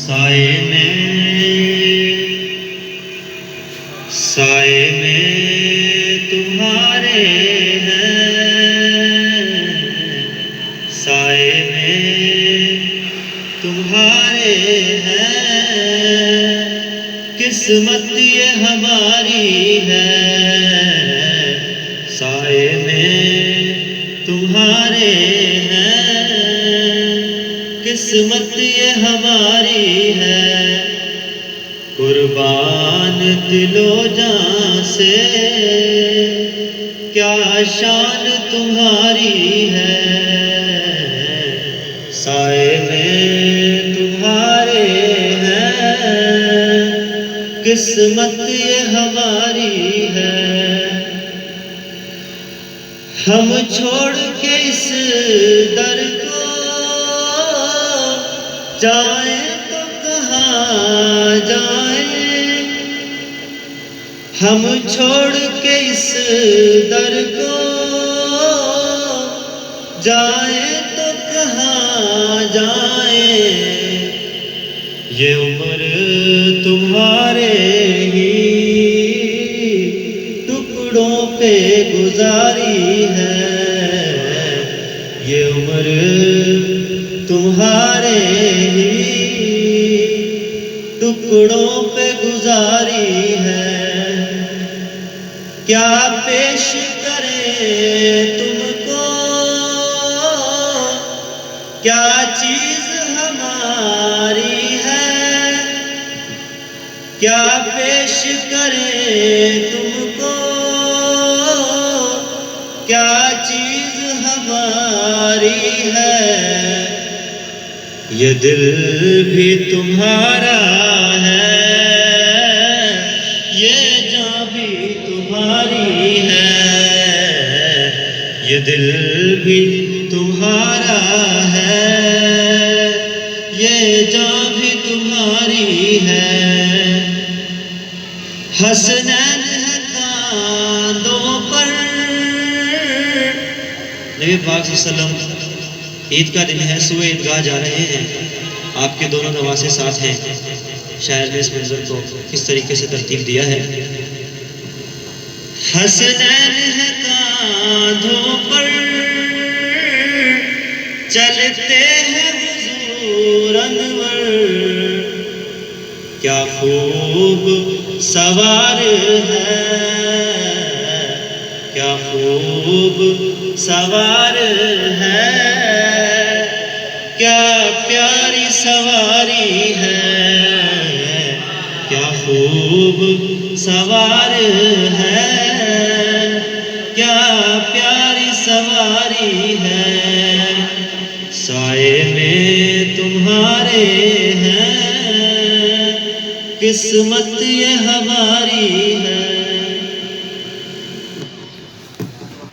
سائے میں تمہارے ہیں، سائے میں تمہارے ہیں، قسمت یہ ہماری ہے، سائے میں تمہارے ہیں، قسمت یہ ہماری ہے، قربان دل و جاں سے کیا شان تمہاری ہے، سائے میں تمہارے ہیں، قسمت یہ ہماری ہے، ہم چھوڑ کے اس در کو جائیں تو کہاں جائیں، ہم چھوڑ کے اس در کو جائیں تو کہاں جائیں، یہ عمر تمہارے ہی ٹکڑوں پہ گزاری ہے، یہ عمر تمہارے ہی ٹکڑوں پہ گزاری ہے، کیا پیش کریں تم کو، کیا چیز ہماری ہے، کیا پیش کریں تم کو، کیا چیز ہماری ہے، یہ دل بھی تمہارا ہے، یہ جاں بھی تمہاری ہے، یہ دل بھی تمہارا ہے، یہ جاں بھی تمہاری ہے، حسنین ہے کاندھوں پر، نبی پاک صلی اللہ علیہ وسلم عید کا دن ہے، صبح عیدگاہ جا رہے ہیں، آپ کے دونوں نواسے ساتھ ہیں، شاعر نے اس منظر کو کس طریقے سے ترتیب دیا ہے، حسنین ہے کاندھوں پر، چلتے ہیں حضور انور، کیا خوب سوار ہے، کیا خوب سوار ہے، کیا پیاری سواری ہے، کیا خوب سوار ہے، کیا پیاری سواری ہے، سائے میں تمہارے ہیں، قسمت یہ ہماری ہے۔